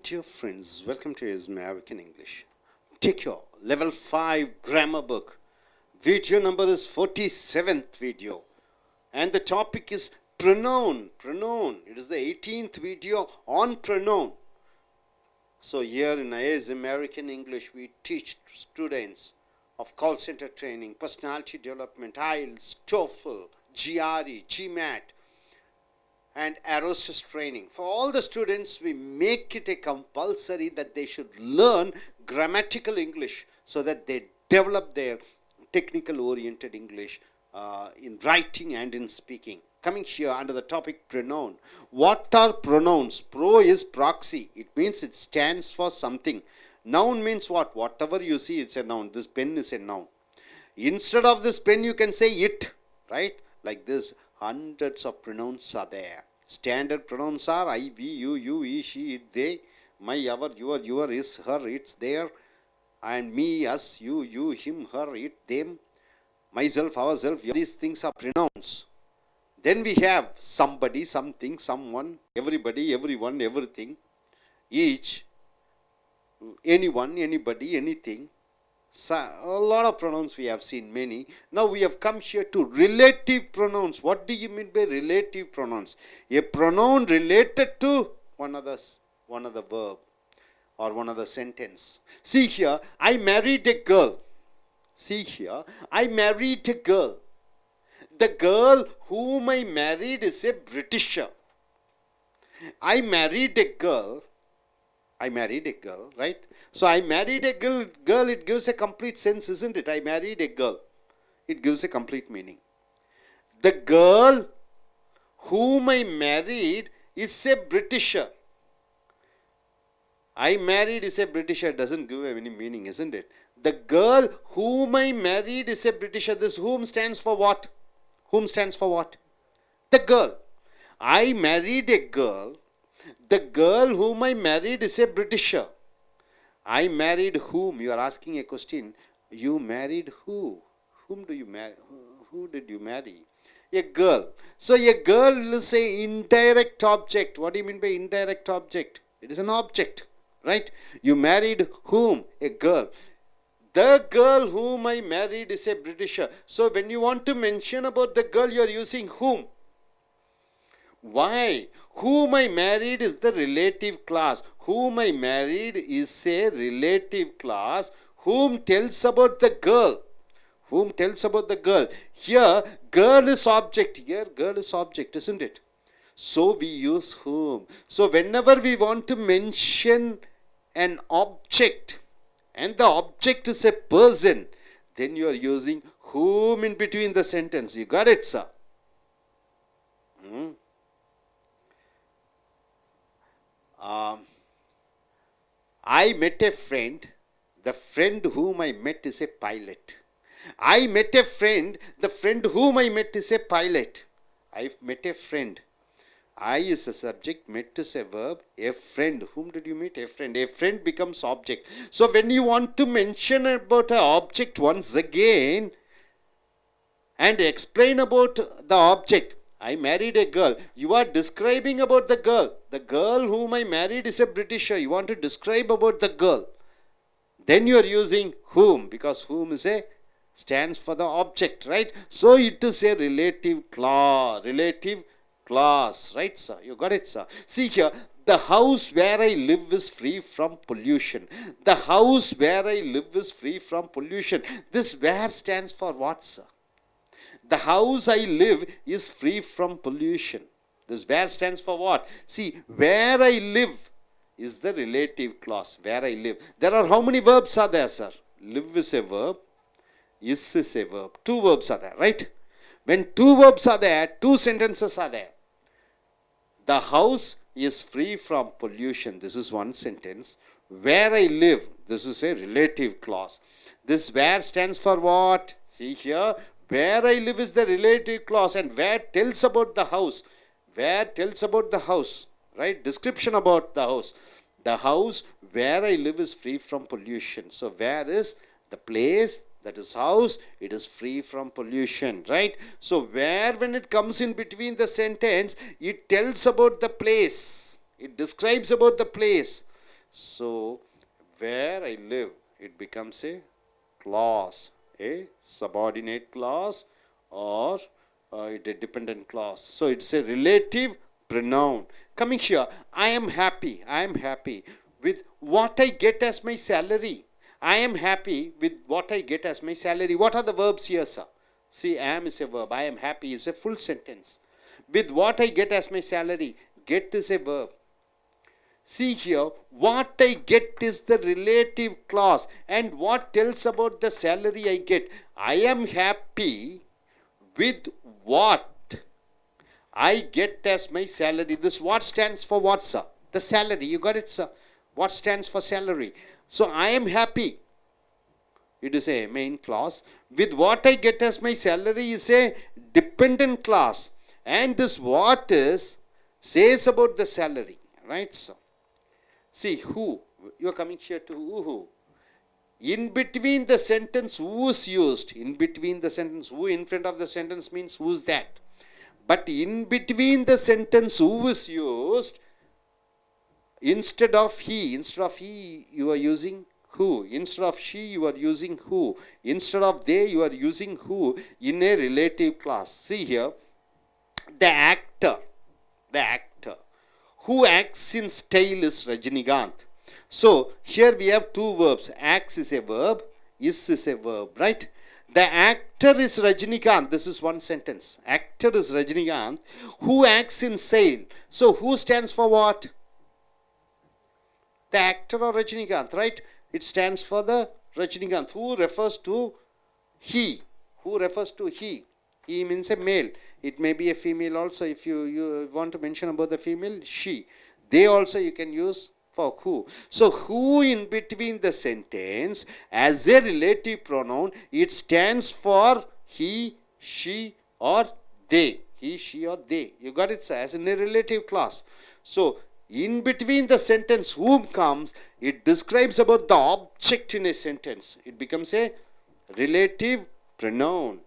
Dear friends, welcome to American English. Take your level 5 grammar book. Video number is 47th video. And the topic is pronoun. Pronoun. It is the 18th video on pronoun. So here in American English, we teach students of call center training, personality development, IELTS, TOEFL, GRE, GMAT, and aerospace training. For all the students, we make it a compulsory that they should learn grammatical English so that they develop their technical oriented English in writing and in speaking. Coming here under the topic pronoun. What are pronouns? Pro is proxy. It means it stands for something. Noun means what? Whatever you see, it's a noun. This pen is a noun. Instead of this pen, you can say it, right? Like this. Hundreds of pronouns are there. Standard pronouns are I, we, you, he, she, it, they, my, our, your, his, her, it's, their, and me, us, you, him, her, it, them, myself, ourself. These things are pronouns. Then we have somebody, something, someone, everybody, everyone, everything, each, anyone, anybody, anything. So, a lot of pronouns we have seen, many. Now we have come here to relative pronouns. What do you mean by relative pronouns? A pronoun related to one of the verb or one of the sentence. See here, I married a girl. See here, I married a girl. The girl whom I married is a Britisher. I married a girl, right? So I married a girl, it gives a complete sense, isn't it? I married a girl. It gives a complete meaning. The girl whom I married is a Britisher. I married is a Britisher, doesn't give any meaning, isn't it? The girl whom I married is a Britisher. This whom stands for what? Whom stands for what? The girl. I married a girl. The girl whom I married is a Britisher. I married whom? You are asking a question. You married who? Whom do you marry? Who did you marry? A girl. So a girl is an indirect object. What do you mean by indirect object? It is an object, right? You married whom? A girl. The girl whom I married is a Britisher. So when you want to mention about the girl, you are using whom. Why? Whom I married is the relative class. Whom I married is a relative class. Whom tells about the girl. Whom tells about the girl. Here, girl is object. Here, girl is object, isn't it? So we use whom. So whenever we want to mention an object, and the object is a person, then you are using whom in between the sentence. You got it, sir? I met a friend. The friend whom I met is a pilot. I met a friend. The friend whom I met is a pilot. I've met a friend. I is a subject, met is a verb. A friend. Whom did you meet? A friend. A friend becomes object. So when you want to mention about an object once again and explain about the object, I married a girl. You are describing about the girl. The girl whom I married is a Britisher. You want to describe about the girl. Then you are using whom, because whom is a stands for the object, right? So it is a relative class. Relative class, right, sir? You got it, sir? See here, the house where I live is free from pollution. The house where I live is free from pollution. This where stands for what, sir? The house I live is free from pollution. This where stands for what? See, where I live is the relative clause. Where I live. There are how many verbs are there, sir? Live is a verb. Is a verb. Two verbs are there, right? When two verbs are there, two sentences are there. The house is free from pollution. This is one sentence. Where I live. This is a relative clause. This where stands for what? See here. Where I live is the relative clause, and where tells about the house. Where tells about the house, right? Description about the house. The house where I live is free from pollution. So where is the place, that is house, it is free from pollution, right? So where, when it comes in between the sentence, it tells about the place. It describes about the place. So, where I live, it becomes a clause, a subordinate clause or a dependent clause. So, it's a relative pronoun. Coming here, I am happy. I am happy with what I get as my salary. I am happy with what I get as my salary. What are the verbs here, sir? See, am is a verb. I am happy is a full sentence. With what I get as my salary. Get is a verb. See here, what I get is the relative clause. And what tells about the salary I get? I am happy with what I get as my salary. This what stands for what, sir? The salary. You got it, sir? What stands for salary? So, I am happy. It is a main clause. With what I get as my salary is a dependent clause. And this what is says about the salary. Right, sir? See, who. You are coming here to who. In between the sentence, who is used. In between the sentence, who in front of the sentence means who is that. But in between the sentence, who is used. Instead of he you are using who. Instead of she, you are using who. Instead of they, you are using who in a relative clause. See here, the actor who acts in style is Rajinikanth. So, here we have two verbs. Acts is a verb, is a verb, right? The actor is Rajinikanth. This is one sentence. Actor is Rajinikanth who acts in style. So, who stands for what? The actor or Rajinikanth, right? It stands for the Rajinikanth. Who refers to he? Who refers to he? He means a male. It may be a female also. If you want to mention about the female, she. They also you can use for who. So, who in between the sentence as a relative pronoun, it stands for he, she or they. He, she or they. You got it, sir, as in a relative clause. So, in between the sentence whom comes, it describes about the object in a sentence. It becomes a relative pronoun.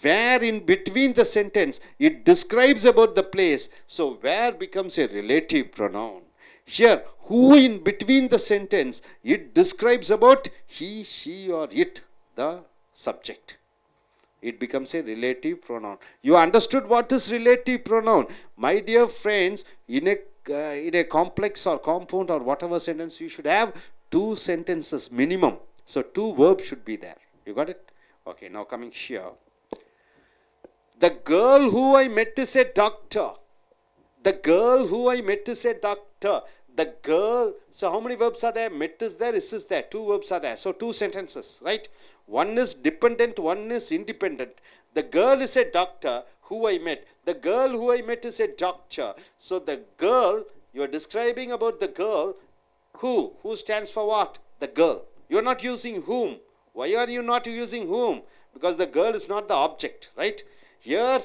Where in between the sentence, it describes about the place. So, where becomes a relative pronoun. Here, who in between the sentence, it describes about he, she or it, the subject. It becomes a relative pronoun. You understood what is relative pronoun? My dear friends, in a complex or compound or whatever sentence, you should have two sentences minimum. So, two verbs should be there. You got it? Okay, now coming here. The girl who I met is a doctor. The girl who I met is a doctor. The girl, so how many verbs are there? Met is there, is there. Two verbs are there. So, two sentences, right? One is dependent, one is independent. The girl is a doctor who I met. The girl who I met is a doctor. So, the girl, you are describing about the girl. Who? Who stands for what? The girl. You are not using whom. Why are you not using whom? Because the girl is not the object, right? Here,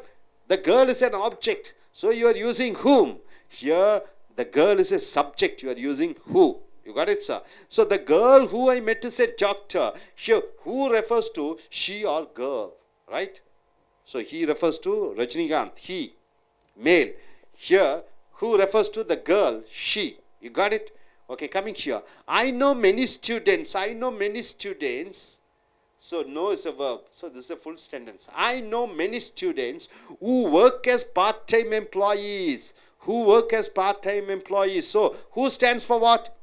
the girl is an object. So, you are using whom. Here, the girl is a subject. You are using who. You got it, sir? So, the girl who I met is a doctor. Here, who refers to she or girl, right? So, he refers to Rajinikanth, he, male. Here, who refers to the girl, she. You got it? Okay, coming here. I know many students. I know many students. So, know is a verb. So, this is a full sentence. I know many students who work as part-time employees. Who work as part-time employees. So, who stands for what?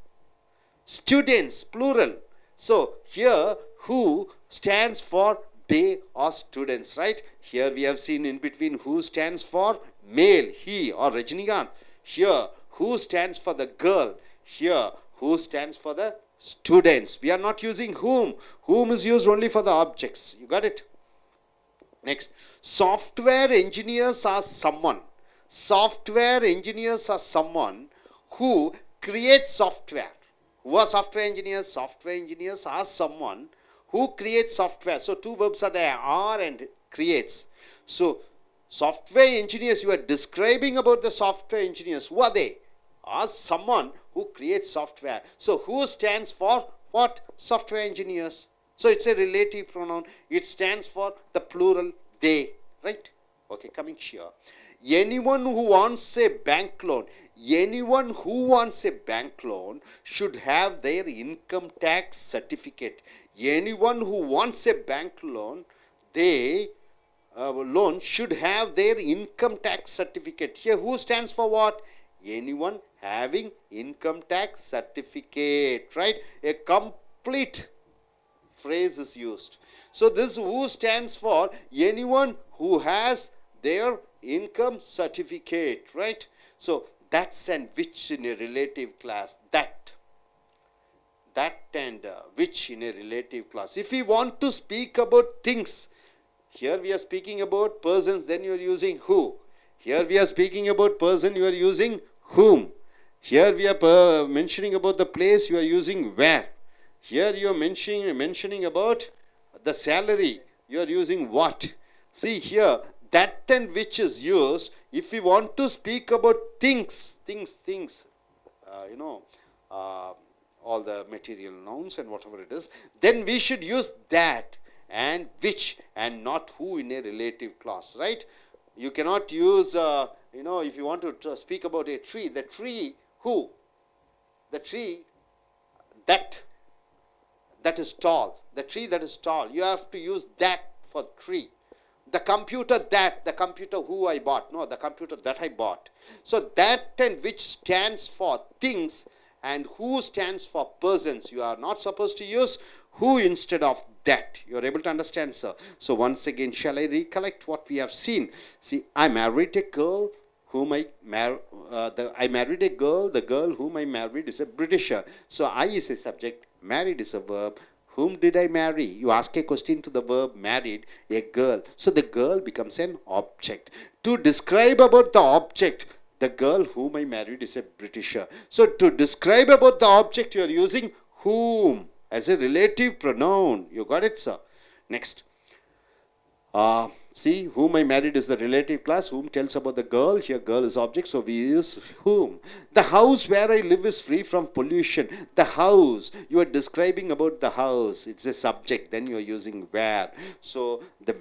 Students, plural. So, here, who stands for they or students, right? Here, we have seen in between who stands for male, he or Rajinikanth. Here, who stands for the girl. Here, who stands for the students. We are not using whom. Whom is used only for the objects. You got it? Next, software engineers are someone. Software engineers are someone who creates software. Who are software engineers? Software engineers are someone who creates software. So, two verbs are there, are and creates. So, software engineers, you are describing about the software engineers. Who are they? Are someone who creates software. So, who stands for what? Software engineers. So, it's a relative pronoun. It stands for the plural they, right? Okay, coming here. Anyone who wants a bank loan. anyone who wants a bank loan should have their income tax certificate. Anyone who wants a bank loan, loan should have their income tax certificate. Here, who stands for what? Anyone having income tax certificate, right? A complete phrase is used. So this who stands for anyone who has their income certificate, right? So that's and which in a relative class. That and which in a relative class. If we want to speak about things, here we are speaking about persons, then you are using who. Here we are speaking about person, you are using whom. Here we are mentioning about the place, you are using where. Here you are mentioning about the salary, you are using what. See here, that and which is used if we want to speak about things, all the material nouns and whatever it is, then we should use that and which and not who in a relative clause, right? You cannot use, if you want to speak about a tree, the tree who? The tree that is tall. The tree that is tall. You have to use that for tree. The computer who I bought. No, the computer that I bought. So that and which stands for things and who stands for persons. You are not supposed to use who instead of that. You are able to understand, sir? So once again, shall I recollect what we have seen? See, I married a girl whom I married a girl. The girl whom I married is a Britisher. So I is a subject, married is a verb. Whom did I marry? You ask a question to the verb married, a girl. So the girl becomes an object. To describe about the object, the girl whom I married is a Britisher. So to describe about the object, you are using whom as a relative pronoun. You got it, sir? Next. See, whom I married is the relative class. Whom tells about the girl. Here, girl is object, so we use whom. The house where I live is free from pollution. The house, you are describing about the house. It's a subject. Then you are using where. So, the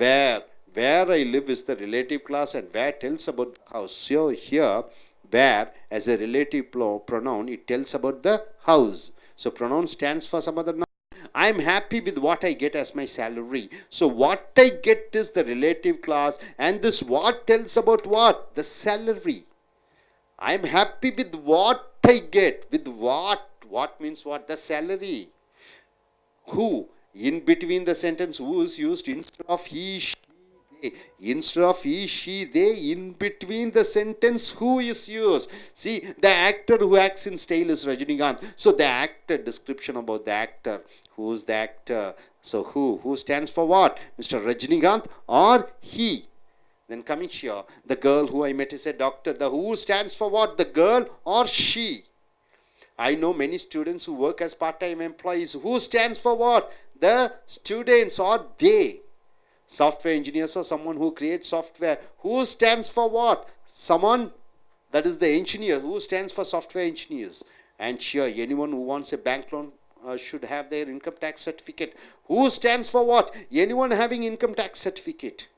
where I live is the relative class, and where tells about the house. So, here, where as a relative pronoun, it tells about the house. So, pronoun stands for some other noun. I am happy with what I get as my salary. So what I get is the relative class, and this what tells about what? The salary. I am happy with what I get. With what? What means what? The salary. Who? In between the sentence, who is used instead of he, she, they. Instead of he, she, they, in between the sentence, who is used. See, the actor who acts in style is Rajinikanth. So the actor, description about the actor. Who's the actor? So who stands for what? Mr. Rajinikanth or he? Then coming here, the girl who I met is a doctor. The who stands for what? The girl or she? I know many students who work as part-time employees. Who stands for what? The students or they. Software engineers or someone who creates software. Who stands for what? Someone, that is the engineer. Who stands for software engineers? And here, anyone who wants a bank loan should have their income tax certificate. Who stands for what? Anyone having income tax certificate.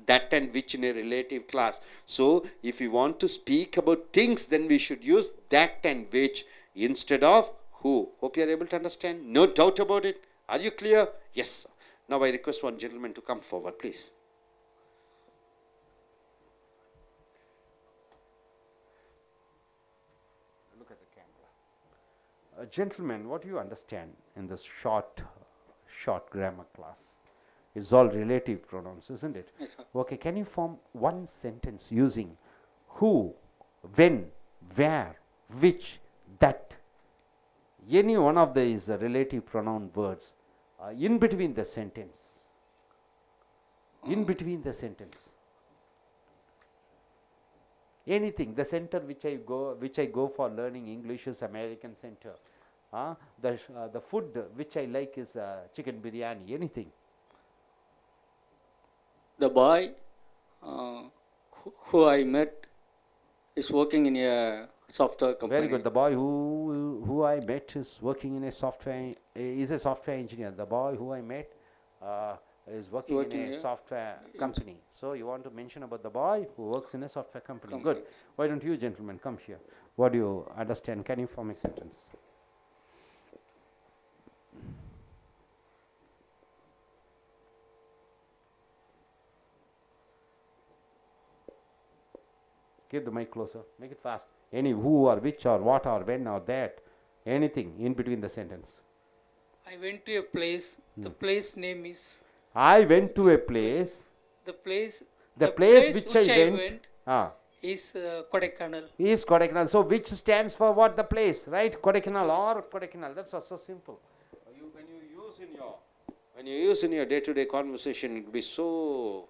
That and which in a relative class. So, if we want to speak about things, then we should use that and which instead of who. Hope you are able to understand. No doubt about it. Are you clear? Yes, sir. Now I request one gentleman to come forward, please. Look at the camera. Gentlemen, what do you understand in this short grammar class? It's all relative pronouns, isn't it? Yes, sir. Okay, can you form one sentence using who, when, where, which, that? Any one of these relative pronoun words in between the sentence. In between the sentence. Anything. The center which I go for learning English is American Center. The food which I like is chicken biryani. Anything. The boy who I met is working in a software company. Very good. The boy who I met is working in a software, is a software engineer. The boy who I met is working in a software company. So you want to mention about the boy who works in a software company. Good. Why don't you gentlemen come here? What do you understand? Can you form a sentence? Keep the mic closer. Make it fast. Any who or which or what or when or that. Anything in between the sentence. I went to a place. The place name is. I went to a place. The place. The place which I went is Kodaikanal. Is Kodaikanal. So which stands for what? The place, right? Kodaikanal or Kodaikanal. That's so simple. When you use in your day-to-day conversation, it will be so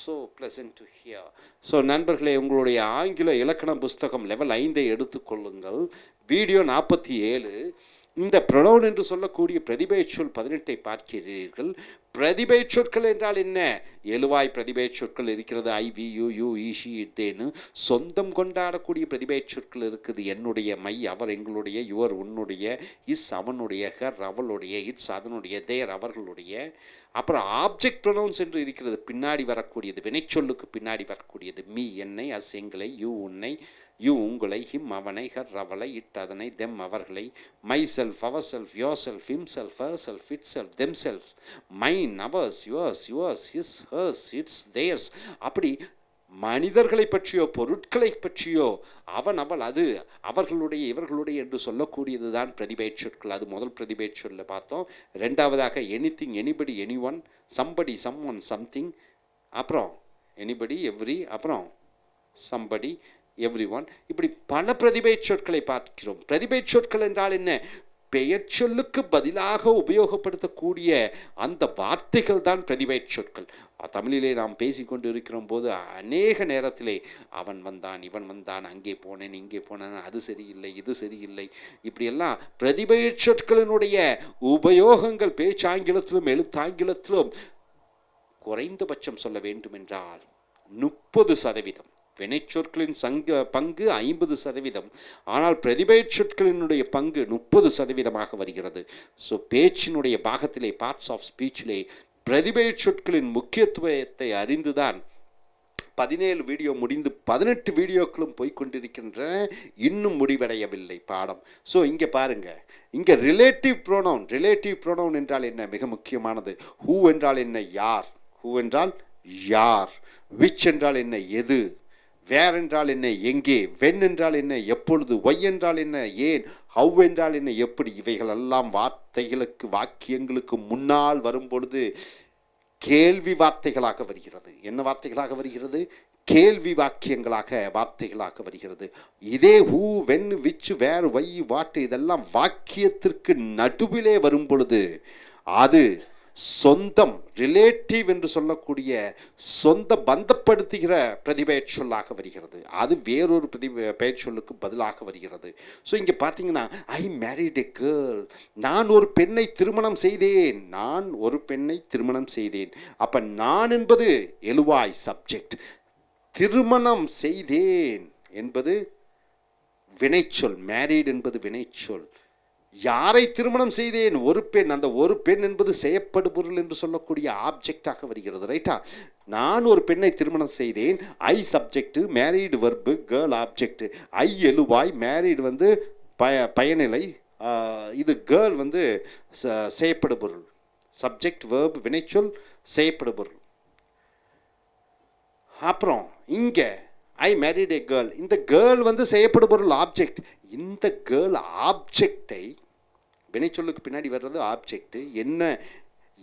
so pleasant to hear. So நண்பர்களே, உங்களுடைய ஆங்கில இலக்கண புஸ்தகம் level 5 எடுத்துக்கொள்ளுங்கள். Video 47. இந்த pronoun என்று சொல்லக்கூடிய பிரதிபெயர் சொல் 18 பார்க்கிறீர்கள். பிரதிபெயர் சொற்கள் என்றால் என்ன? எழுவாய் பிரதிபெயர் சொற்கள் இருக்கிறது. I, we, you, you, he, she, இத்தேன்னு சொந்தம் கொண்டாடக்கூடிய பிரதிபெயர் சொற்கள் இருக்குது. என்னுடைய, மை, அவர், எங்களுடைய, யுவர், உன்னுடைய, இஸ் அவனுடைய, ஹர் அவளுடைய, இட்ஸ் அதனுடைய, தேர் அவர்களுடைய. அப்புறம் ஆப்ஜெக்ட் ப்ரொனவுன்ஸ் என்று இருக்கிறது. பின்னாடி வரக்கூடியது, வினைச்சொல்லுக்கு பின்னாடி வரக்கூடியது. மீ என்னை, அஸ் எங்களை, யூ உன்னை, யூ உங்களை, ஹிம் அவனை, ஹர் அவளை, இட் அதனை, தெம் அவர்களை, myself, ourself, yourself, himself, herself, itself, themself, mine, ours, yours, his, hers, its, theirs. அப்படி மனிதர்களை பற்றியோ பொருட்களை பற்றியோ அவன், அவள், அது, அவர்களுடைய, இவர்களுடைய என்று சொல்லக்கூடியது தான் பிரதிபெயர் சொற்கள். அது முதல் பிரதிபெயர் சொல்ல பார்த்தோம். ரெண்டாவதாக anything, anybody, anyone, somebody, someone, something, அப்புறம் எனிபடி, எவ்ரி, அப்புறம் சம்படி, எவ்ரிஒன். இப்படி பல பிரதிபெயர் சொற்களை பார்க்கிறோம். பிரதிபெயர் சொற்கள் என்றால் என்ன? பெயர் சொல்லுக்கு பதிலாக உபயோகப்படுத்தக்கூடிய அந்த வார்த்தைகள் தான் பிரதிபெயர் சொற்கள். தமிழிலே நாம் பேசிக்கொண்டு இருக்கிற போது அநேக நேரத்திலே அவன் வந்தான், இவன் வந்தான், அங்கே போனேன், இங்கே போனேன், அது சரியில்லை, இது சரியில்லை, இப்படியெல்லாம் பிரதிபெயர் சொற்களினுடைய உபயோகங்கள் பேச்சாங்கிலத்திலும் எழுத்தாங்கிலத்திலும் குறைந்தபட்சம் சொல்ல வேண்டும் என்றால் 30%. வினைச்சொற்களின் பங்கு 50%. ஆனால் பிரதிபெயர் சொற்களினுடைய பங்கு 30% வருகிறது. ஸோ பேச்சினுடைய பாகத்திலே, பார்ட்ஸ் ஆஃப் ஸ்பீச்சிலே பிரதிபெயர் சொற்களின் முக்கியத்துவத்தை அறிந்துதான் 17 வீடியோ முடிந்து 18 வீடியோக்களும் போய்கொண்டிருக்கின்றன. இன்னும் முடிவடையவில்லை பாடம். ஸோ இங்கே பாருங்க, இங்கே ரிலேட்டிவ் ப்ரோனவுன் என்றால் என்ன? மிக முக்கியமானது. ஹூ என்றால் என்ன? யார். ஹூ என்றால் யார். விச் என்றால் என்ன? எது. வேர் என்றால் என்ன? எங்கே. வென் என்றால் என்ன? எப்பொழுது. ஒய் என்றால் என்ன? ஏன். ஹவ் என்றால் என்ன? எப்படி. இவைகளெல்லாம் வார்த்தைகளுக்கு, வாக்கியங்களுக்கு முன்னால் வரும்பொழுது கேள்வி வார்த்தைகளாக வருகிறது. என்ன வார்த்தைகளாக வருகிறது? கேள்வி வாக்கியங்களாக, வார்த்தைகளாக வருகிறது. இதே who, when, which, where, why, what இதெல்லாம் வாக்கியத்திற்கு நடுவிலே வரும் பொழுது அது சொந்தம், ரிலேட்டிவ் என்று சொல்லக்கூடிய சொந்த பந்தப்படுத்துகிற பிரதிபெயர் சொல்லாக வருகிறது. அது வேறொரு பெயர் சொல்லுக்கு பதிலாக வருகிறது. ஸோ இங்கே பார்த்தீங்கன்னா, ஐ மேரிட் எ கேர்ள், நான் ஒரு பெண்ணை திருமணம் செய்தேன். நான் ஒரு பெண்ணை திருமணம் செய்தேன். அப்போ நான் என்பது எழுவாய் சப்ஜெக்ட், திருமணம் செய்தேன் என்பது வினைச்சொல், மேரிட் என்பது வினைச்சொல். யாரை திருமணம் செய்தேன்? ஒரு பெண். அந்த ஒரு பெண் என்பது செய்யப்படுபொருள் என்று சொல்லக்கூடிய ஆப்ஜெக்டாக வருகிறது. ரைட்டா? நான் ஒரு பெண்ணை திருமணம் செய்தேன். I subject, married verb, girl object. I எழுவாய், மேரீடு வந்து பயனிலை, இது கேர்ள் வந்து செய்யப்படுபொருள், சப்ஜெக்ட், வேர்பு, வினைச்சொல், செய்யப்படுபொருள். அப்புறம் இங்கே ஐ மேரிட் ஏ கேர்ள், இந்த கேர்ள் வந்து செய்யப்படுபொருள் ஆப்ஜெக்ட். இந்த கேர்ள் ஆப்ஜெக்டை, வினைச்சொல்லுக்கு பின்னாடி வர்றது ஆப்ஜெக்ட். என்ன,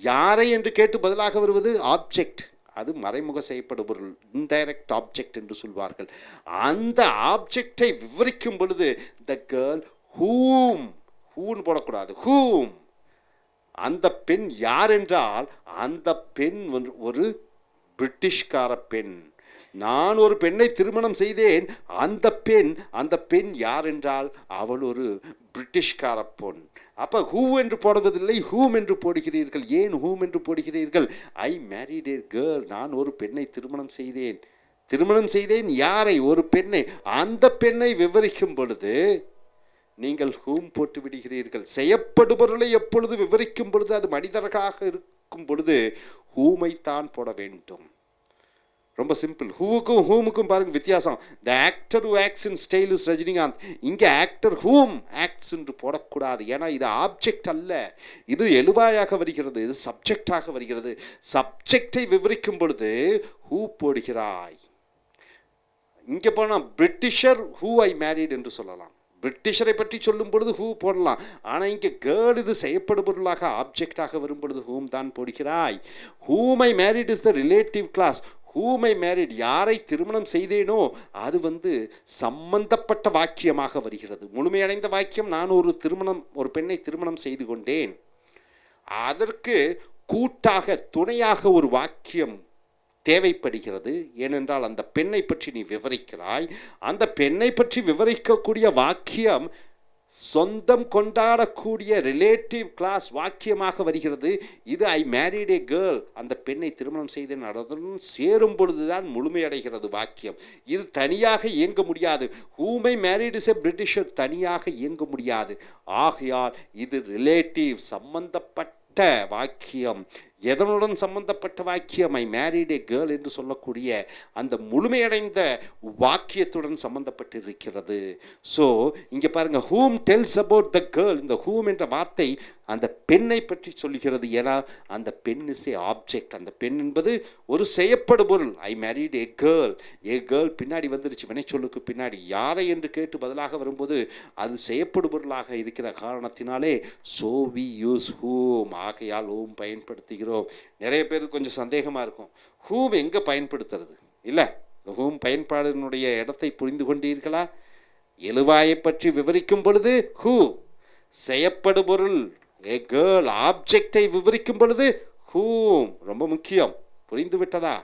யாரை என்று கேட்டு பதிலாக வருவது ஆப்ஜெக்ட். அது மறைமுக செய்யப்படுபொருள், இன்டைரக்ட் ஆப்ஜெக்ட் என்று சொல்வார்கள். அந்த ஆப்ஜெக்டை விவரிக்கும் பொழுது த கேர்ள் ஹூம், ஹூன்னு போடக்கூடாது, ஹூம். அந்த பெண் யார் என்றால், அந்த பெண் ஒரு பிரிட்டிஷ்கார பெண். நான் ஒரு பெண்ணை திருமணம் செய்தேன். அந்த பெண் யார் என்றால் அவள் ஒரு பிரிட்டிஷ்கார பெண். அப்போ ஹூ என்று போடுவதில்லை, ஹூம் என்று போடுகிறீர்கள். ஏன் ஹூம் என்று போடுகிறீர்கள்? ஐ மேரிட் ஏ கேர்ள், நான் ஒரு பெண்ணை திருமணம் செய்தேன். திருமணம் செய்தேன் யாரை? ஒரு பெண்ணை. அந்த பெண்ணை விவரிக்கும் பொழுது நீங்கள் ஹூம் போட்டு விடுகிறீர்கள். செய்யப்படுபொருளை எப்பொழுது விவரிக்கும் பொழுது அது மனிதராக இருக்கும் பொழுது ஹூமை தான் போட வேண்டும். ரொம்ப சிம்பிள். ஹூவுக்கும் ஹூமுக்கும் பாருங்க வித்தியாசம். The actor who acts in style is Rajinikanth. இங்கே ஆக்டர் ஹூம் ஆக்ட்ஸ் என்று போடக்கூடாது. ஏன்னா இது ஆப்ஜெக்ட் அல்ல, இது எழுவாயாக வருகிறது, இது சப்ஜெக்டாக வருகிறது. சப்ஜெக்டை விவரிக்கும் பொழுது ஹூ போடுகிறாய். இங்கே போனால் பிரிட்டிஷர் ஹூ ஐ மேரிட் என்று சொல்லலாம். பிரிட்டிஷரை பற்றி சொல்லும் பொழுது ஹூ போடலாம். ஆனால் இங்கே கேர்ள் இது செய்யப்படுபொருளாக ஆப்ஜெக்டாக வரும் பொழுது ஹூம் தான் போடுகிறாய். Whom I married is the relative clause. whom I married, யாரை திருமணம் செய்தேனோ அது சம்பந்தப்பட்ட வாக்கியமாக வருகிறது. முழுமையடைந்த வாக்கியம் நான் ஒரு பெண்ணை திருமணம் செய்து கொண்டேன். அதற்கு கூட்டாக துணையாக ஒரு வாக்கியம் தேவைப்படுகிறது. ஏனென்றால் அந்த பெண்ணை பற்றி நீ விவரிக்கிறாய். அந்த பெண்ணை பற்றி விவரிக்கக்கூடிய வாக்கியம் சொந்தம் கொண்டாடக்கூடிய ரிலேட்டிவ் கிளாஸ் வாக்கியமாக வருகிறது. இது ஐ மேரிட் ஏ கேர்ள், அந்த பெண்ணை திருமணம் செய்தேன், அதனுடன் சேரும் பொழுதுதான் முழுமையடைகிறது வாக்கியம். இது தனியாக இயங்க முடியாது. whom I married is a Britisher, தனியாக இயங்க முடியாது. ஆகையால் இது ரிலேட்டிவ் சம்பந்தப்பட்ட வாக்கியம். எதனுடன் சம்பந்தப்பட்ட வாக்கியம்? ஐ மேரிட் ஏ கேர்ள் என்று சொல்லக்கூடிய அந்த முழுமையடைந்த வாக்கியத்துடன் சம்பந்தப்பட்டிருக்கிறது. ஸோ இங்கே பாருங்க, ஹூம் டெல்ஸ் அபவுட் த கேர்ள். இந்த ஹூம் என்ற வார்த்தை அந்த பெண்ணை பற்றி சொல்லுகிறது. ஏன்னா அந்த பெண் இஸ் ஏ ஆப்ஜெக்ட். அந்த பெண் என்பது ஒரு செய்யப்படு பொருள். I married A girl. A girl பின்னாடி வந்துருச்சு, வினைச்சொல்லுக்கு பின்னாடி. யாரை என்று கேட்டு பதிலாக வரும்போது அது செய்யப்படு பொருளாக இருக்கிற காரணத்தினாலே ஸோ வி யூஸ் ஹூம். ஆகையால் ஹூம் பயன்படுத்துகிறோம். நிறைய பேருக்கு கொஞ்சம் சந்தேகமாக இருக்கும், ஹூம் எங்கே பயன்படுத்துறது? இல்லை, ஹூம் பயன்பாடினுடைய இடத்தை புரிந்து கொண்டீர்களா? எழுவாயை பற்றி விவரிக்கும் பொழுது ஹூ, செய்யப்படு பொருள் ஏ கேர்ள், ஆப்ஜெக்டை விவரிக்கும் பொழுது ஹூம். ரொம்ப முக்கியம். புரிந்து விட்டதா?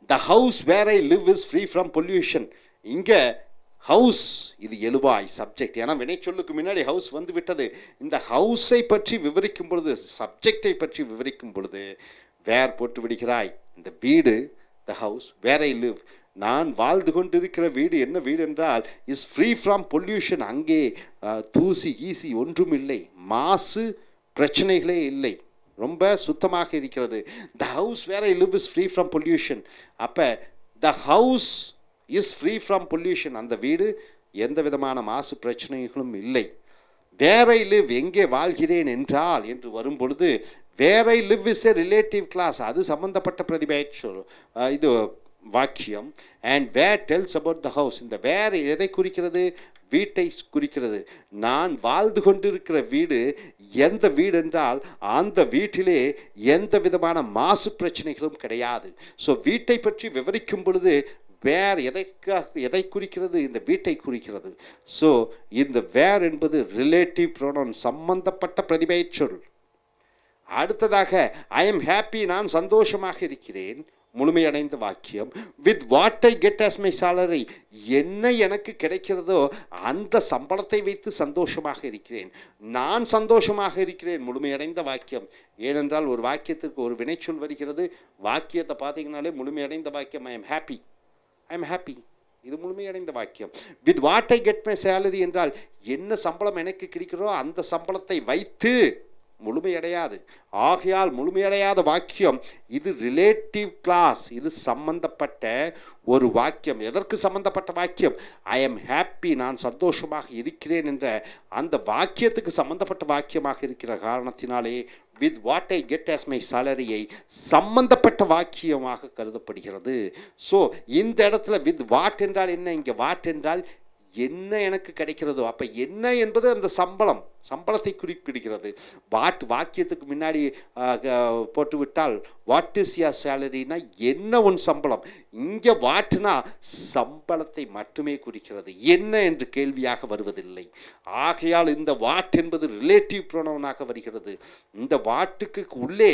The house where I live is free from pollution. இங்கே ஹவுஸ் இது எழுவாய் சப்ஜெக்ட். ஏன்னா வினைச்சொல்லுக்கு முன்னாடி ஹவுஸ் வந்து விட்டது. இந்த ஹவுஸை பற்றி விவரிக்கும் பொழுது, சப்ஜெக்டை பற்றி விவரிக்கும் பொழுது வேர் போட்டு விடுகிறாய். இந்த வீடு, த ஹவுஸ் வேர் ஐ லிவ், நான் வாழ்ந்து கொண்டிருக்கிற வீடு என்ன வீடு என்றால் இஸ் ஃப்ரீ ஃப்ரம் பொல்யூஷன். அங்கே தூசி கீசி ஒன்றும் இல்லை, மாசு பிரச்சனைகளே இல்லை, ரொம்ப சுத்தமாக இருக்கிறது. The house where I live is free from pollution. அப்போ the house is free from pollution, அந்த வீடு எந்த விதமான மாசு பிரச்சனைகளும் இல்லை. வேர் ஐ லிவ், எங்கே வாழ்கிறேன் என்றால் என்று வரும் பொழுது where I live is a relative clause, அது சம்பந்தப்பட்ட பிரதிபெயர் இது வாக்கியம். And where tells about the house, இந்த வேர் எதை குறிக்கிறது? வீட்டை குறிக்கிறது. நான் வாழ்ந்து கொண்டிருக்கிற வீடு எந்த வீடு என்றால் அந்த வீட்டிலே எந்த விதமான மாசு பிரச்சனைகளும் கிடையாது. ஸோ வீட்டை பற்றி விவரிக்கும் பொழுது வேர் எதை குறிக்கிறது? இந்த வீட்டை குறிக்கிறது. ஸோ இந்த வேர் என்பது ரிலேட்டிவ் ப்ரோனவுன், சம்பந்தப்பட்ட பிரதிபெயர் சொல். அடுத்ததாக ஐ எம் ஹாப்பி, நான் சந்தோஷமாக இருக்கிறேன், முழுமையடைந்த வாக்கியம். With what I get as my salary, என்ன எனக்கு கிடைக்கிறதோ அந்த சம்பளத்தை வைத்து சந்தோஷமாக இருக்கிறேன். நான் சந்தோஷமாக இருக்கிறேன், முழுமையடைந்த வாக்கியம். ஏனென்றால் ஒரு வாக்கியத்திற்கு ஒரு வினைச்சொல் வருகிறது. வாக்கியத்தை பார்த்தீங்கன்னாலே முழுமையடைந்த வாக்கியம் I am happy, I am happy, இது முழுமையடைந்த வாக்கியம். With what I get my salary என்றால் என்ன சம்பளம் எனக்கு கிடைக்கிறதோ அந்த சம்பளத்தை வைத்து முழுமையடையாது. ஆகையால் முழுமையடையாத வாக்கியம் இது ரிலேட்டிவ் கிளாஸ், இது சம்பந்தப்பட்ட ஒரு வாக்கியம். எதற்கு சம்பந்தப்பட்ட வாக்கியம்? ஐ எம் ஹாப்பி, நான் சந்தோஷமாக இருக்கிறேன் என்ற அந்த வாக்கியத்துக்கு சம்பந்தப்பட்ட வாக்கியமாக இருக்கிற காரணத்தினாலே with what I get as my சாலரியை சம்பந்தப்பட்ட வாக்கியமாக கருதப்படுகிறது. ஸோ இந்த இடத்துல வித் வாட் என்றால் என்ன? இங்கே வாட் என்றால் என்ன எனக்கு கிடைக்கிறதோ, அப்போ என்ன என்பது அந்த சம்பளத்தை குறிப்பிடுகிறது. வாட் வாக்கியத்துக்கு முன்னாடி போட்டுவிட்டால் வாட் இஸ் யர் சேலரினா என்ன உன் சம்பளம். இங்கே வாட்னா சம்பளத்தை மட்டுமே குறிக்கிறது, என்ன என்று கேள்வியாக வருவதில்லை. ஆகையால் இந்த வாட் என்பது ரிலேட்டிவ் ப்ரோனவுனாக வருகிறது. இந்த வாட்டுக்கு உள்ளே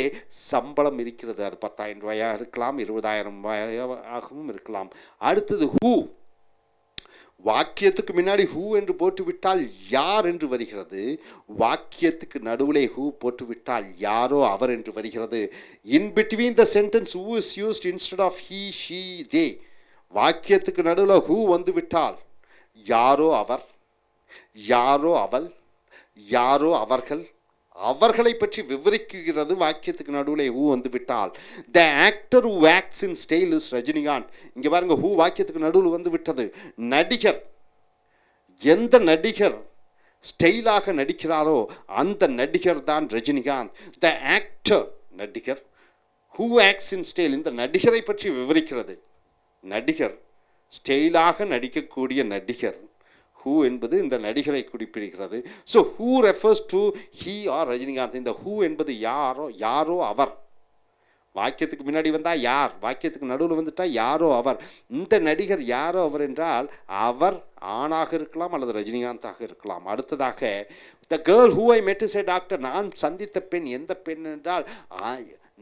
சம்பளம் இருக்கிறது. அது 10,000 ரூபாயாக இருக்கலாம், 20,000 ரூபாயாகவும் இருக்கலாம். அடுத்தது ஹூ, வாக்கியத்துக்கு முன்னாடி ஹூ என்று போட்டுவிட்டால் யார் என்று வருகிறது. வாக்கியத்துக்கு நடுவிலே ஹூ போட்டுவிட்டால் யாரோ அவர் என்று வருகிறது. In between the sentence who is used instead of he she they. வாக்கியத்துக்கு நடுவில் ஹூ வந்து விட்டால் யாரோ அவர், யாரோ அவள், யாரோ அவர்கள், அவர்களை பற்றி விவரிக்கிறது வாக்கியத்துக்கு நடுவில் ஹூ வந்து விட்டால். The actor who acts in style is Rajinikanth. இங்கே பாருங்க, ஹூ வாக்கியத்துக்கு நடுவில் வந்து விட்டது. நடிகர், எந்த நடிகர் ஸ்டைலாக நடிக்கிறாரோ அந்த நடிகர் தான் ரஜினிகாந்த். த ஆக்டர் நடிகர், ஹூ ஆக்ட்ஸ் இன் ஸ்டைல் இந்த நடிகரை பற்றி விவரிக்கிறது. நடிகர், ஸ்டைலாக நடிக்கக்கூடிய நடிகர். ஹூ என்பது இந்த நடிகரை குறிப்பிடுகிறது. So who refers to he or Rajinikanth. இந்த ஹூ என்பது யாரோ அவர். வாக்கியத்துக்கு முன்னாடி வந்தால் யார், வாக்கியத்துக்கு நடுவில் வந்துட்டா யாரோ அவர். இந்த நடிகர் யாரோ அவர் என்றால் அவர் ஆணாக இருக்கலாம் அல்லது ரஜினிகாந்தாக இருக்கலாம். அடுத்ததாக த கேர்ள் ஹூ ஐ மெட் இஸ் எ டாக்டர். நான் சந்தித்த பெண் எந்த பெண் என்றால்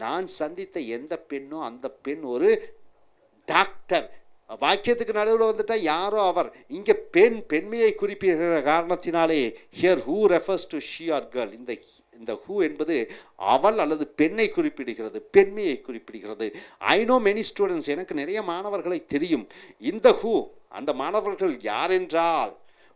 நான் சந்தித்த எந்த பெண்ணோ அந்த பெண் ஒரு டாக்டர். வாக்கியத்துக்கு நடுவில் வந்துட்டா யாரோ அவர். இங்கே பெண்மையை குறிப்பிடுகிற காரணத்தினாலே here who refers to she or girl. இந்த ஹூ என்பது அவள் அல்லது பெண்ணை குறிப்பிடுகிறது, பெண்மையை குறிப்பிடுகிறது. I know many students. எனக்கு நிறைய மாணவர்களை தெரியும். இந்த ஹூ அந்த மாணவர்கள் யார் என்றால்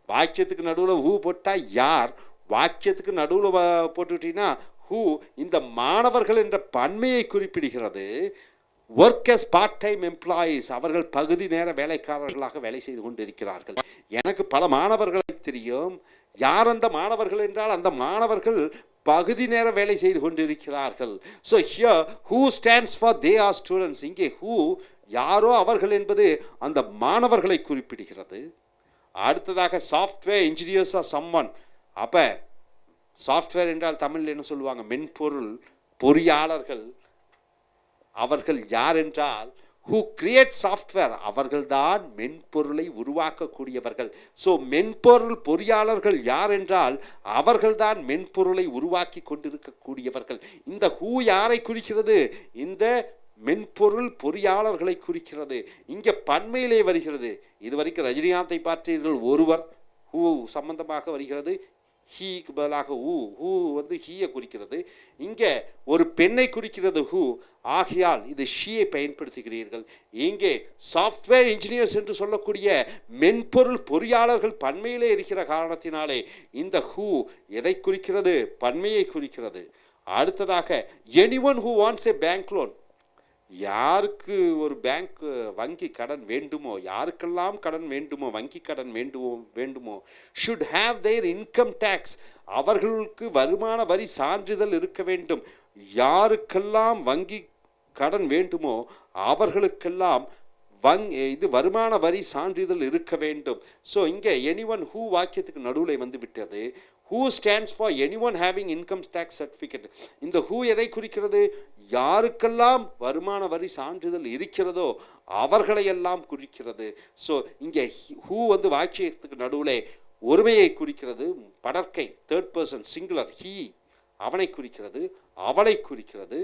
வாக்கியத்துக்கு நடுவில் ஹூ போட்டால் யார், வாக்கியத்துக்கு நடுவில் போட்டுக்கிட்டீங்கன்னா ஹூ இந்த மாணவர்கள் என்ற பன்மையை குறிப்பிடுகிறது. Work as part time employees. அவர்கள் பகுதி நேர வேலைக்காரர்களாக வேலை செய்து கொண்டிருக்கிறார்கள். எனக்கு பல மாணவர்களை தெரியும். யார் அந்த மாணவர்கள் என்றால் அந்த மாணவர்கள் பகுதி நேர வேலை செய்து கொண்டிருக்கிறார்கள். So here who stands for they are students. இங்கே ஹூ யாரோ அவர்கள் என்பது அந்த மாணவர்களை குறிப்பிடுகிறது. அடுத்ததாக சாஃப்ட்வேர் இன்ஜினியர்ஸ் ஆர் சம்ஒன். அப்போ சாஃப்ட்வேர் என்றால் தமிழில் என்ன சொல்லுவாங்க, மென்பொருள் பொறியாளர்கள். அவர்கள் யார் என்றால் who create software. அவர்கள்தான் மென்பொருளை உருவாக்கக்கூடியவர்கள். ஸோ மென்பொருள் பொறியாளர்கள் யார் என்றால் அவர்கள்தான் மென்பொருளை உருவாக்கி கொண்டிருக்கக்கூடியவர்கள். இந்த ஹூ யாரை குறிக்கிறது? இந்த மென்பொருள் பொறியாளர்களை குறிக்கிறது. இங்கே பன்மையிலே வருகிறது. இதுவரைக்கும் ரஜினிகாந்தை பார்த்தீர்கள், ஒருவர். ஹூ சம்பந்தமாக வருகிறது, ஹீக்கு பதிலாக ஹூ வந்து ஹீயை குறிக்கிறது. இங்கே ஒரு பெண்ணை குறிக்கிறது ஹூ. ஆகையால் இது ஷீயை பயன்படுத்துகிறீர்கள். இங்கே சாஃப்ட்வேர் இன்ஜினியர்ஸ் என்று சொல்லக்கூடிய மென்பொருள் பொறியாளர்கள் பன்மையிலே இருக்கிற காரணத்தினாலே இந்த ஹூ எதை குறிக்கிறது? பன்மையை குறிக்கிறது. அடுத்ததாக anyone who wants a bank loan. யாருக்கு ஒரு பேங்க் வங்கி கடன் வேண்டுமோ, யாருக்கெல்லாம் கடன் வேண்டுமோ, வங்கி கடன் வேண்டுமோ should have their income tax. அவர்களுக்கு வருமான வரி சான்றிதழ் இருக்க வேண்டும். யாருக்கெல்லாம் வங்கி கடன் வேண்டுமோ அவர்களுக்கெல்லாம் இது வருமான வரி சான்றிதழ் இருக்க வேண்டும். ஸோ இங்கே எனிஒன் ஹூ வாக்கியத்துக்கு நடுவில் வந்து விட்டது. Who stands for anyone having income tax certificate. இந்த ஹூ எதை குறிக்கிறது? யாருக்கெல்லாம் வருமான வரி சான்றிதழ் இருக்கிறதோ அவர்களையெல்லாம் குறிக்கிறது. ஸோ இங்கே ஹூ வந்து வாக்கியத்துக்கு நடுவில் ஒருமையை குறிக்கிறது. படற்கை தேர்ட் பர்சன் சிங்குலர் ஹீ அவனை குறிக்கிறது, அவளை குறிக்கிறது.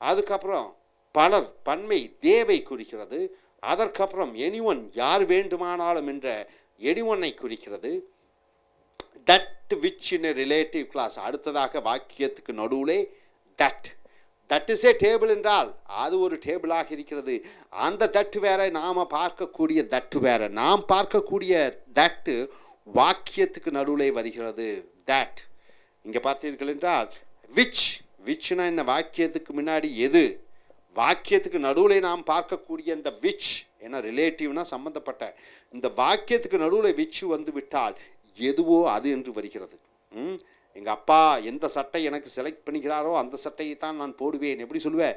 அதுக்கப்புறம் பலர் பன்மை தேவை குறிக்கிறது. அதற்கப்புறம் எனிஒன் யார் வேண்டுமானாலும் என்ற எனிஒன்னை குறிக்கிறது. That which in a relative clause. அடுத்ததாக வாக்கியத்துக்கு நடுவிலே தட் இஸ் ஏ டேபிள் என்றால் அது ஒரு டேபிளாக இருக்கிறது. அந்த தட்டு வேற, நாம் பார்க்கக்கூடிய தட்டு வேற. நாம் பார்க்கக்கூடிய தட்டு வாக்கியத்துக்கு நடுவிலே வருகிறது. தட் இங்கே பார்த்தீர்கள் என்றால் விச்னா என்ன? வாக்கியத்துக்கு முன்னாடி எது? வாக்கியத்துக்கு நடுவில் நாம் பார்க்கக்கூடிய இந்த விச் ஏன்னா ரிலேட்டிவ்னா சம்பந்தப்பட்ட. இந்த வாக்கியத்துக்கு நடுவில் விச் வந்து விட்டால் எதுவோ அது என்று வருகிறது. எங்கள் அப்பா எந்த சட்டை எனக்கு செலக்ட் பண்ணிக்கிறாரோ அந்த சட்டையை தான் நான் போடுவேன். எப்படி சொல்லுவேன்?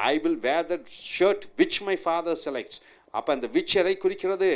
I will wear the shirt which my father selects. அப்போ அந்த விச் எதை குறிக்கிறது?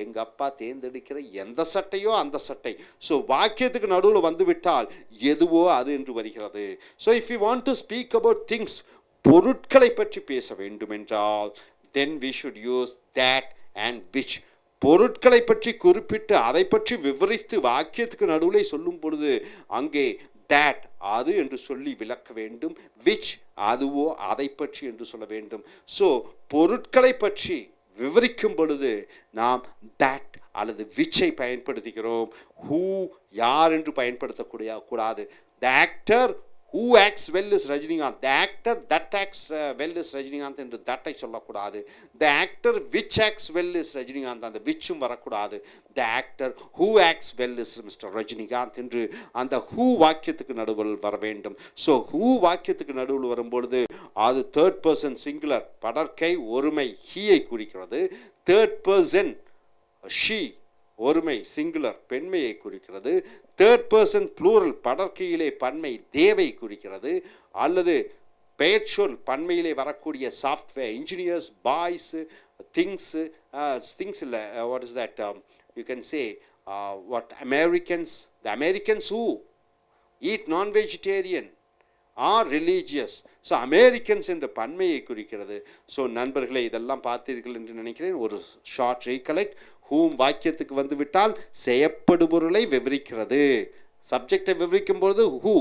எங்கள் அப்பா தேர்ந்தெடுக்கிற எந்த சட்டையோ அந்த சட்டை. ஸோ வாக்கியத்துக்கு நடுவில் வந்து விட்டால் எதுவோ அது என்று வருகிறது. So if you want to speak about things, பொருட்களை பற்றி பேச வேண்டும் என்றால் then we should use that and which. பொருட்களை பற்றி குறிப்பிட்டு அதை பற்றி விவரித்து வாக்கியத்துக்கு நடுவில் சொல்லும் பொழுது அங்கே that அது என்று சொல்லி விளக்க வேண்டும். which அதுவோ அதை பற்றி என்று சொல்ல வேண்டும். ஸோ பொருட்களை பற்றி விவரிக்கும் பொழுது நாம் that அல்லது which-ஐ பயன்படுத்துகிறோம். who யார் என்று பயன்படுத்தக்கூடாது. the actor who acts well is Rajinikanth. The actor that acts well is Rajinikanth என்று தட்டை சொல்லக்கூடாது. The actor which acts well is Rajinikanth, அந்த whichும் வரக்கூடாது. The actor who acts well is Mr. Rajinikanth என்று அந்த who வாக்கியத்துக்கு நடுவில் வர வேண்டும். ஸோ who வாக்கியத்துக்கு நடுவில் வரும்பொழுது அது third person singular படற்கை ஒருமை ஹீயை குறிக்கிறது. third person she ஒருமை சிங்குலர் பெண்மையை குறிக்கிறது. தேர்ட் பர்சன் ப்ளூரல் படற்கையிலே பன்மை தேவை குறிக்கிறது. அல்லது பெயர்ச்சொல் பன்மையிலே வரக்கூடிய சாஃப்ட்வேர் இன்ஜினியர்ஸ், பாய்ஸ், திங்ஸ் இல்லை, what is that, you can say what Americans, the Americans who eat non vegetarian are religious. So Americans என்ற பன்மையை குறிக்கிறது. ஸோ நண்பர்களே, இதெல்லாம் பார்த்தீர்கள் என்று நினைக்கிறேன். ஒரு ஷார்ட் ரீகலெக்ட். ஹூம் வாக்கியத்துக்கு வந்து விட்டால் செய்யப்படுபொருளை விவரிக்கிறது. சப்ஜெக்டை விவரிக்கும் பொழுது ஹூ.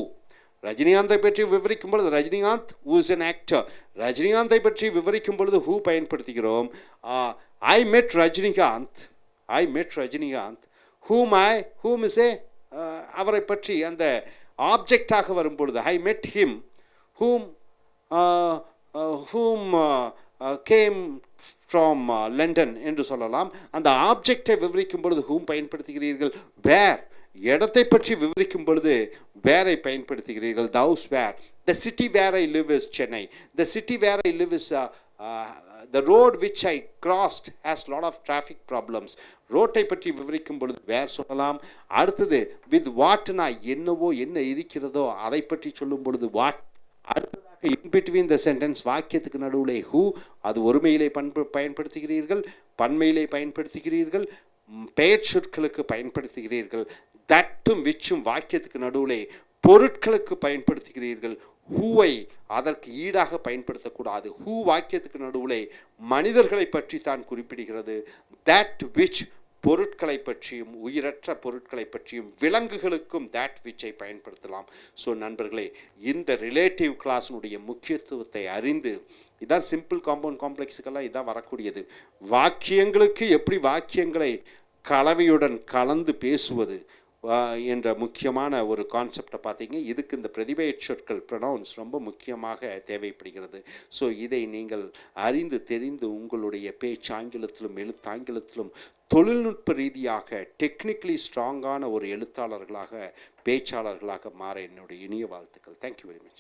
ரஜினிகாந்தை பற்றி விவரிக்கும் பொழுது Rajinikanth who is an actor. ரஜினிகாந்தை பற்றி விவரிக்கும் பொழுது ஹூ பயன்படுத்துகிறோம். ஐ மெட் ரஜினிகாந்த், ஐ மெட் ரஜினிகாந்த். ஹூம் இஸ் ஏ அவரை பற்றி அந்த ஆப்ஜெக்டாக வரும் பொழுது I met him. whom came from London என்று சொல்லலாம். அந்த ஆப்ஜெக்டை விவரிக்கும் பொழுது whom பயன்படுத்துகிறீர்கள். வேர் இடத்தை பற்றி விவரிக்கும் பொழுது வேரை பயன்படுத்துகிறீர்கள். thous where. The city where I live is Chennai. The city where I live is the road which I crossed has lot of traffic problems. ரோட்டை பற்றி விவரிக்கும் பொழுது வேர் சொல்லலாம். அடுத்தது வித் வாட், நான் என்னவோ என்ன இருக்கிறதோ அதை பற்றி சொல்லும் பொழுது வாட். அடுத்ததாக இன் பிட்வீன் த சென்டென்ஸ் வாக்கியத்துக்கு நடுவில் ஹூ, அது ஒருமையிலே பயன்படுத்துகிறீர்கள், பன்மையிலே பயன்படுத்துகிறீர்கள், பெயர் சொற்களுக்கு பயன்படுத்துகிறீர்கள். தட்டும் விச்சும் வாக்கியத்துக்கு நடுவிலே பொருட்களுக்கு பயன்படுத்துகிறீர்கள். ஹூவை அதற்கு ஈடாக பயன்படுத்தக்கூடாது. ஹூ வாக்கியத்துக்கு நடுவிலே மனிதர்களை பற்றி தான் குறிப்பிடுகிறது. தட் விச் பொருட்களை பற்றியும் உயிரற்ற பொருட்களை பற்றியும் விலங்குகளுக்கும் that which-ஐ பயன்படுத்தலாம். ஸோ நண்பர்களே, இந்த ரிலேட்டிவ் கிளாஸினுடைய முக்கியத்துவத்தை அறிந்து, இதான் சிம்பிள் காம்பவுண்ட் காம்ப்ளெக்ஸுக்கெல்லாம் இதான் வரக்கூடியது. வாக்கியங்களுக்கு எப்படி வாக்கியங்களை கலவையுடன் கலந்து பேசுவது என்ற முக்கியமான ஒரு கான்செப்டை பார்த்தீங்க. இதுக்கு இந்த பிரதிபெயர் சொற்கள் ப்ரொனவுன்ஸ் ரொம்ப முக்கியமாக தேவைப்படுகிறது. ஸோ இதை நீங்கள் அறிந்து தெரிந்து உங்களுடைய பேச்சாங்கிலத்திலும் எழுத்தாங்கிலத்திலும் தொழில்நுட்ப ரீதியாக டெக்னிக்கலி ஸ்ட்ராங்கான ஒரு எழுத்தாளர்களாக பேச்சாளர்களாக மாற என்னுடைய இனிய வாழ்த்துக்கள். Thank you very much.